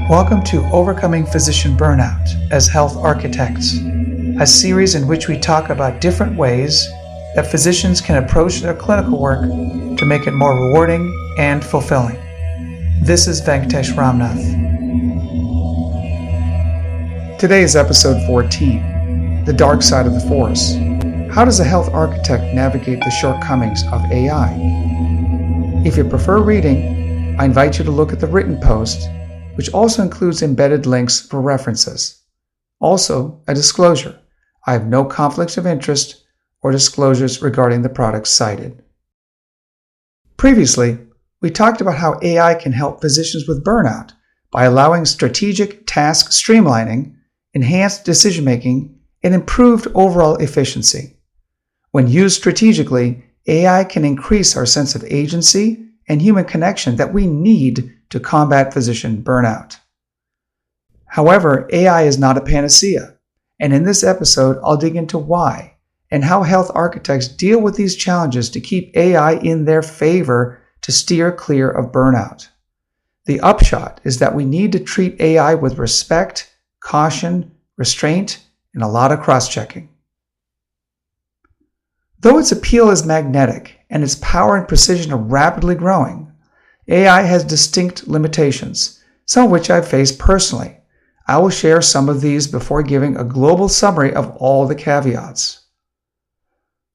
Welcome to Overcoming Physician Burnout as Health Architects, a series in which we talk about different ways that physicians can approach their clinical work to make it more rewarding and fulfilling. This is Venkatesh Ramnath. Today is episode 14, The Dark Side of the Force. How does a health architect navigate the shortcomings of AI? If you prefer reading, I invite you to look at the written post, which also includes embedded links for references. Also, a disclosure. I have no conflicts of interest or disclosures regarding the products cited. Previously, we talked about how AI can help physicians with burnout by allowing strategic task streamlining, enhanced decision-making, and improved overall efficiency. When used strategically, AI can increase our sense of agency and human connection that we need to combat physician burnout. However, AI is not a panacea, and in this episode, I'll dig into why and how health architects deal with these challenges to keep AI in their favor to steer clear of burnout. The upshot is that we need to treat AI with respect, caution, restraint, and a lot of cross-checking. Though its appeal is magnetic and its power and precision are rapidly growing, AI has distinct limitations, some of which I've faced personally. I will share some of these before giving a global summary of all the caveats.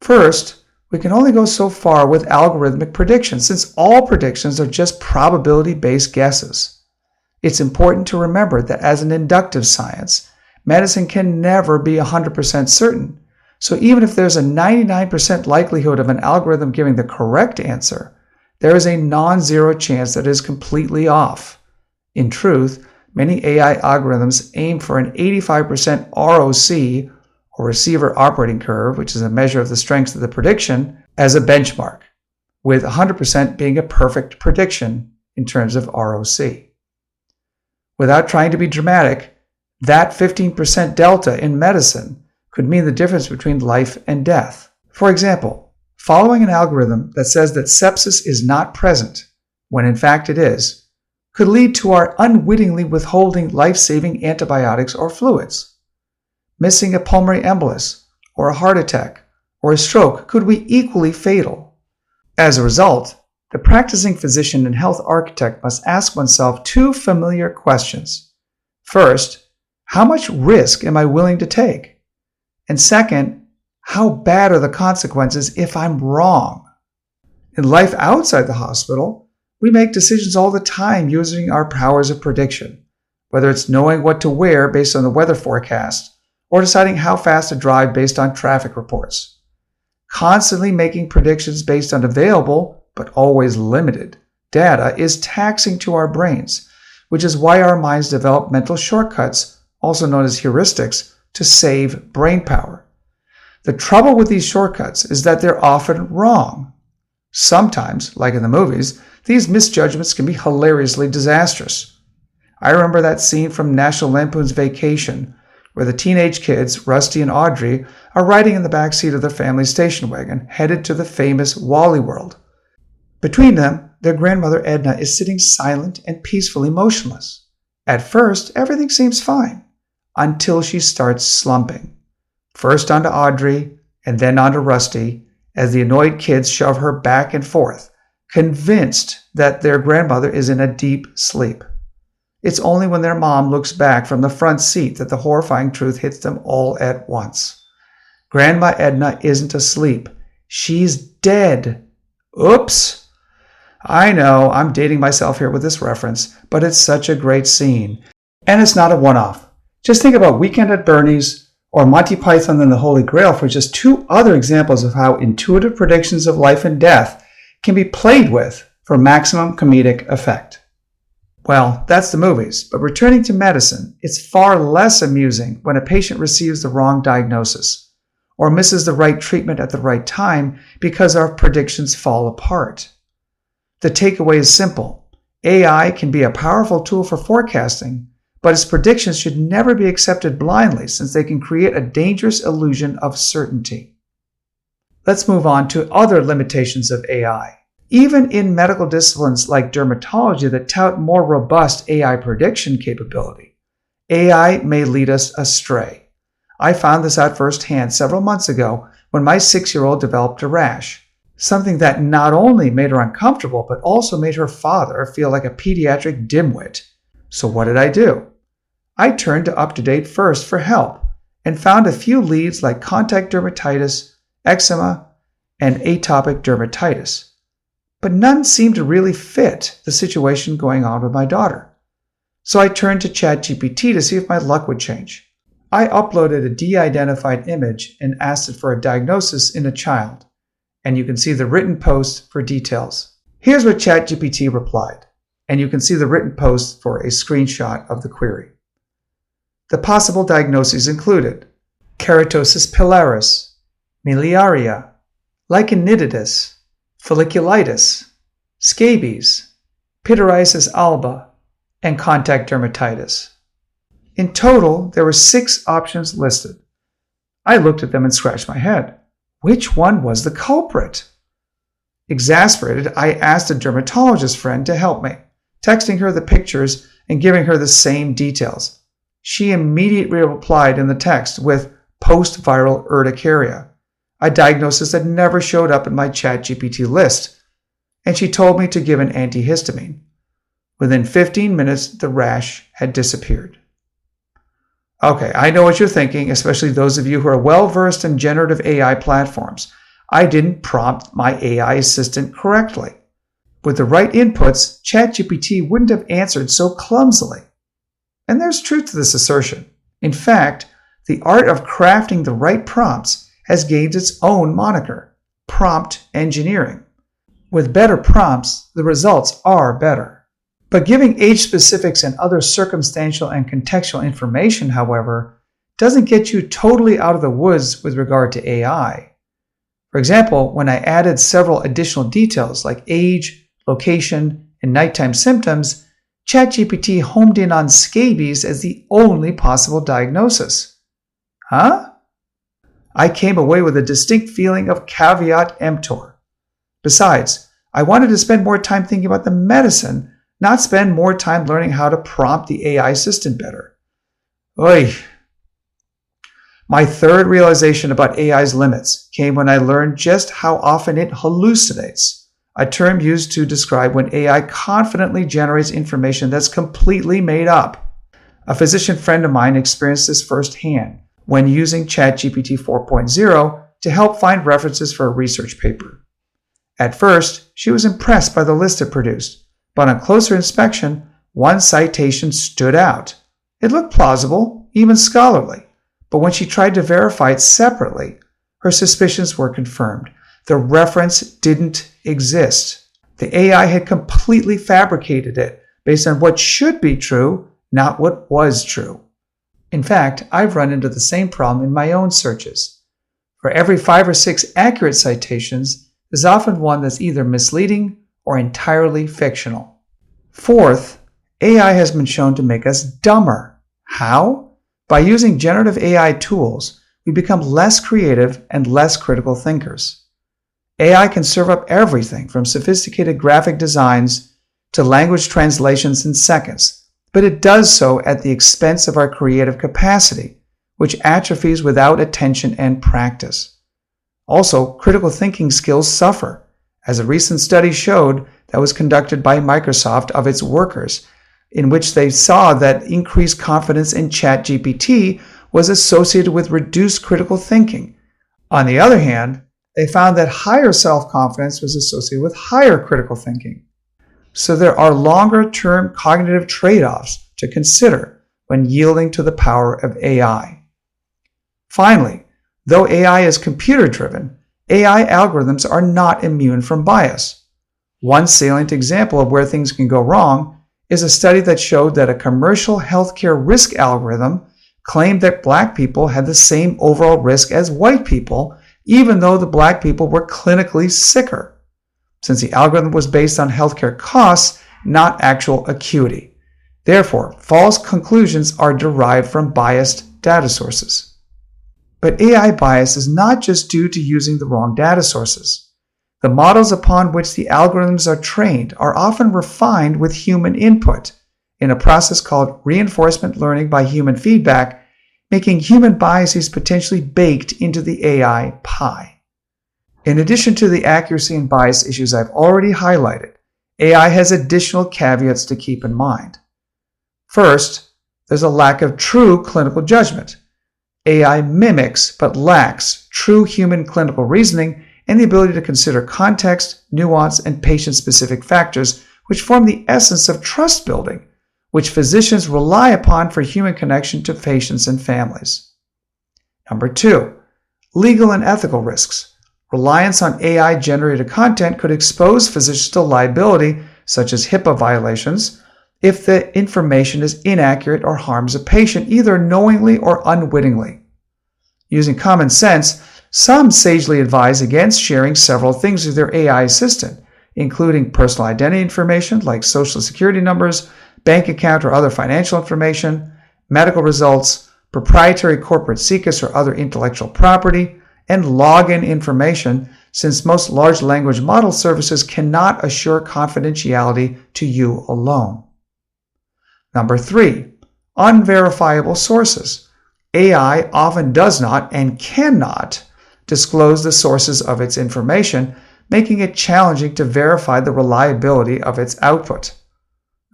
First, we can only go so far with algorithmic predictions, since all predictions are just probability-based guesses. It's important to remember that as an inductive science, medicine can never be 100% certain. So even if there's a 99% likelihood of an algorithm giving the correct answer, there is a non-zero chance that it is completely off. In truth, many AI algorithms aim for an 85% ROC, or receiver operating curve, which is a measure of the strength of the prediction, as a benchmark, with 100% being a perfect prediction in terms of ROC. Without trying to be dramatic, that 15% delta in medicine could mean the difference between life and death. For example, following an algorithm that says that sepsis is not present, when in fact it is, could lead to our unwittingly withholding life-saving antibiotics or fluids. Missing a pulmonary embolus, or a heart attack, or a stroke could be equally fatal. As a result, the practicing physician and health architect must ask oneself two familiar questions. First, how much risk am I willing to take? And second, how bad are the consequences if I'm wrong? In life outside the hospital, we make decisions all the time using our powers of prediction, whether it's knowing what to wear based on the weather forecast or deciding how fast to drive based on traffic reports. Constantly making predictions based on available, but always limited, data is taxing to our brains, which is why our minds develop mental shortcuts, also known as heuristics, to save brain power. The trouble with these shortcuts is that they're often wrong. Sometimes, like in the movies, these misjudgments can be hilariously disastrous. I remember that scene from National Lampoon's Vacation, where the teenage kids, Rusty and Audrey, are riding in the back seat of their family station wagon, headed to the famous Wally World. Between them, their grandmother Edna is sitting silent and peacefully motionless. At first, everything seems fine, until she starts slumping. First onto Audrey, and then onto Rusty, as the annoyed kids shove her back and forth, convinced that their grandmother is in a deep sleep. It's only when their mom looks back from the front seat that the horrifying truth hits them all at once. Grandma Edna isn't asleep. She's dead. Oops! I know, I'm dating myself here with this reference, but it's such a great scene. And it's not a one-off. Just think about Weekend at Bernie's, or Monty Python and the Holy Grail for just two other examples of how intuitive predictions of life and death can be played with for maximum comedic effect. Well, that's the movies, but returning to medicine, it's far less amusing when a patient receives the wrong diagnosis or misses the right treatment at the right time because our predictions fall apart. The takeaway is simple. AI can be a powerful tool for forecasting, but its predictions should never be accepted blindly, since they can create a dangerous illusion of certainty. Let's move on to other limitations of AI. Even in medical disciplines like dermatology that tout more robust AI prediction capability, AI may lead us astray. I found this out firsthand several months ago when my 6-year-old developed a rash, something that not only made her uncomfortable but also made her father feel like a pediatric dimwit. So what did I do? I turned to UpToDate first for help and found a few leads like contact dermatitis, eczema, and atopic dermatitis. But none seemed to really fit the situation going on with my daughter. So I turned to ChatGPT to see if my luck would change. I uploaded a de-identified image and asked it for a diagnosis in a child, and you can see the written post for details. Here's what ChatGPT replied, and you can see the written post for a screenshot of the query. The possible diagnoses included keratosis pilaris, miliaria, lichen-nitidis, folliculitis, scabies, pityriasis alba, and contact dermatitis. In total, there were 6 options listed. I looked at them and scratched my head. Which one was the culprit? Exasperated, I asked a dermatologist friend to help me, texting her the pictures and giving her the same details. She immediately replied in the text with post-viral urticaria, a diagnosis that never showed up in my ChatGPT list, and she told me to give an antihistamine. Within 15 minutes, the rash had disappeared. Okay, I know what you're thinking, especially those of you who are well-versed in generative AI platforms. I didn't prompt my AI assistant correctly. With the right inputs, ChatGPT wouldn't have answered so clumsily. And there's truth to this assertion. In fact, the art of crafting the right prompts has gained its own moniker, prompt engineering. With better prompts, the results are better. But giving age specifics and other circumstantial and contextual information, however, doesn't get you totally out of the woods with regard to AI. For example, when I added several additional details like age, location, and nighttime symptoms, ChatGPT homed in on scabies as the only possible diagnosis. Huh? I came away with a distinct feeling of caveat emptor. Besides, I wanted to spend more time thinking about the medicine, not spend more time learning how to prompt the AI assistant better. Oy. My third realization about AI's limits came when I learned just how often it hallucinates, a term used to describe when AI confidently generates information that's completely made up. A physician friend of mine experienced this firsthand when using ChatGPT 4.0 to help find references for a research paper. At first, she was impressed by the list it produced, but on closer inspection, one citation stood out. It looked plausible, even scholarly, but when she tried to verify it separately, her suspicions were confirmed. The reference didn't exist. The AI had completely fabricated it based on what should be true, not what was true. In fact, I've run into the same problem in my own searches. For every 5 or 6 accurate citations, there's often one that's either misleading or entirely fictional. Fourth, AI has been shown to make us dumber. How? By using generative AI tools, we become less creative and less critical thinkers. AI can serve up everything from sophisticated graphic designs to language translations in seconds, but it does so at the expense of our creative capacity, which atrophies without attention and practice. Also, critical thinking skills suffer, as a recent study showed that was conducted by Microsoft of its workers, in which they saw that increased confidence in ChatGPT was associated with reduced critical thinking. On the other hand, they found that higher self-confidence was associated with higher critical thinking. So there are longer-term cognitive trade-offs to consider when yielding to the power of AI. Finally, though AI is computer-driven, AI algorithms are not immune from bias. One salient example of where things can go wrong is a study that showed that a commercial healthcare risk algorithm claimed that Black people had the same overall risk as white people, even though the Black people were clinically sicker, since the algorithm was based on healthcare costs, not actual acuity. Therefore, false conclusions are derived from biased data sources. But AI bias is not just due to using the wrong data sources. The models upon which the algorithms are trained are often refined with human input in a process called reinforcement learning by human feedback, making human biases potentially baked into the AI pie. In addition to the accuracy and bias issues I've already highlighted, AI has additional caveats to keep in mind. First, there's a lack of true clinical judgment. AI mimics but lacks true human clinical reasoning and the ability to consider context, nuance, and patient-specific factors, which form the essence of trust building, which physicians rely upon for human connection to patients and families. Number 2, legal and ethical risks. Reliance on AI-generated content could expose physicians to liability, such as HIPAA violations, if the information is inaccurate or harms a patient, either knowingly or unwittingly. Using common sense, some sagely advise against sharing several things with their AI assistant, including personal identity information like social security numbers, bank account or other financial information, medical results, proprietary corporate secrets or other intellectual property, and login information, since most large language model services cannot assure confidentiality to you alone. Number 3, unverifiable sources. AI often does not and cannot disclose the sources of its information, making it challenging to verify the reliability of its output.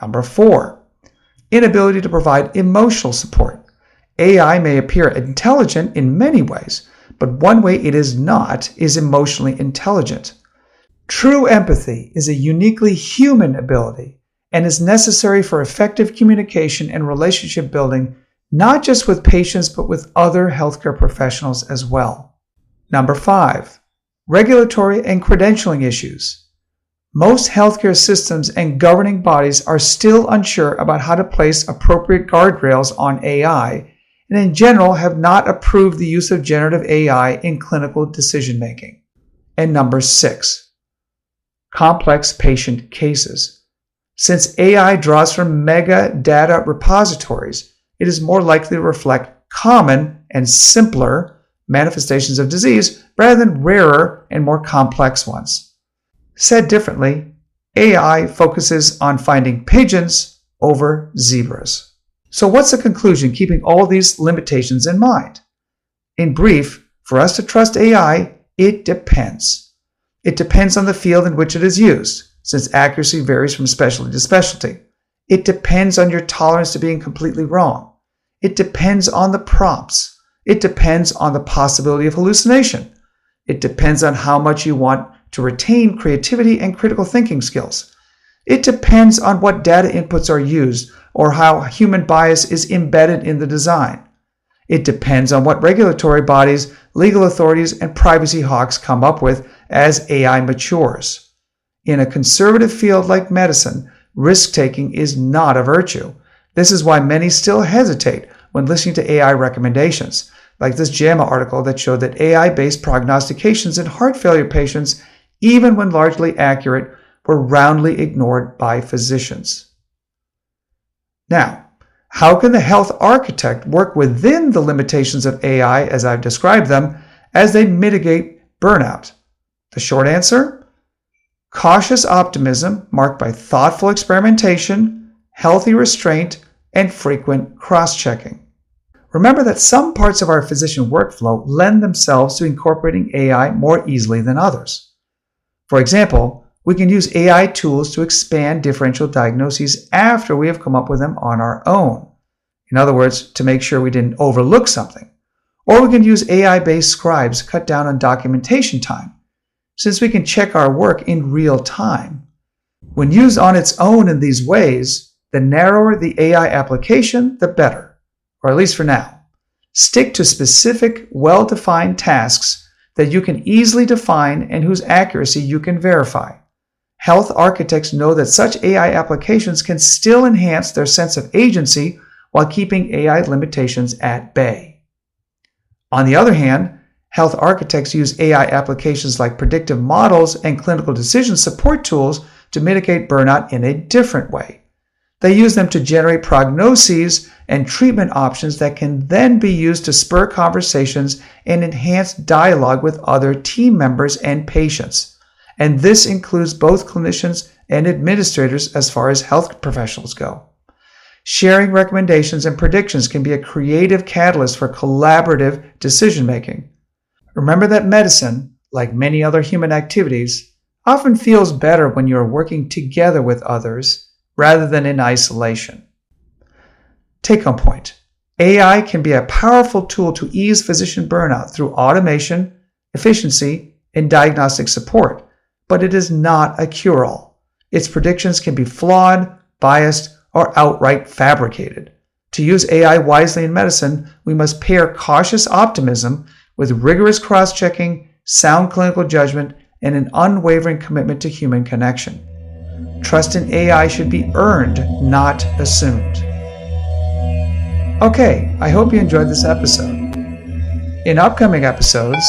Number 4, inability to provide emotional support. AI may appear intelligent in many ways, but one way it is not is emotionally intelligent. True empathy is a uniquely human ability and is necessary for effective communication and relationship building, not just with patients but with other healthcare professionals as well. Number 5, regulatory and credentialing issues. Most healthcare systems and governing bodies are still unsure about how to place appropriate guardrails on AI, and in general have not approved the use of generative AI in clinical decision-making. And number 6, complex patient cases. Since AI draws from mega data repositories, it is more likely to reflect common and simpler manifestations of disease rather than rarer and more complex ones. Said differently, AI focuses on finding pigeons over zebras. So what's the conclusion, keeping all these limitations in mind? In brief, for us to trust AI, it depends. It depends on the field in which it is used, since accuracy varies from specialty to specialty. It depends on your tolerance to being completely wrong. It depends on the prompts. It depends on the possibility of hallucination. It depends on how much you want to retain creativity and critical thinking skills. It depends on what data inputs are used or how human bias is embedded in the design. It depends on what regulatory bodies, legal authorities, and privacy hawks come up with as AI matures. In a conservative field like medicine, risk-taking is not a virtue. This is why many still hesitate when listening to AI recommendations, like this JAMA article that showed that AI-based prognostications in heart failure patients, even when largely accurate, were roundly ignored by physicians. Now, how can the health architect work within the limitations of AI as I've described them as they mitigate burnout? The short answer? Cautious optimism marked by thoughtful experimentation, healthy restraint, and frequent cross-checking. Remember that some parts of our physician workflow lend themselves to incorporating AI more easily than others. For example, we can use AI tools to expand differential diagnoses after we have come up with them on our own. In other words, to make sure we didn't overlook something. Or we can use AI-based scribes to cut down on documentation time, since we can check our work in real time. When used on its own in these ways, the narrower the AI application, the better, or at least for now. Stick to specific, well-defined tasks that you can easily define and whose accuracy you can verify. Health architects know that such AI applications can still enhance their sense of agency while keeping AI limitations at bay. On the other hand, health architects use AI applications like predictive models and clinical decision support tools to mitigate burnout in a different way. They use them to generate prognoses and treatment options that can then be used to spur conversations and enhance dialogue with other team members and patients. and this includes both clinicians and administrators as far as health professionals go. Sharing recommendations and predictions can be a creative catalyst for collaborative decision-making. Remember that medicine, like many other human activities, often feels better when you are working together with others rather than in isolation. Take-home point. AI can be a powerful tool to ease physician burnout through automation, efficiency, and diagnostic support, but it is not a cure-all. Its predictions can be flawed, biased, or outright fabricated. To use AI wisely in medicine, we must pair cautious optimism with rigorous cross-checking, sound clinical judgment, and an unwavering commitment to human connection. Trust in AI should be earned, not assumed. Okay, I hope you enjoyed this episode. In upcoming episodes,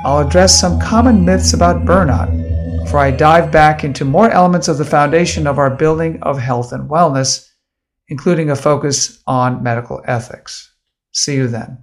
I'll address some common myths about burnout before I dive back into more elements of the foundation of our building of health and wellness, including a focus on medical ethics. See you then.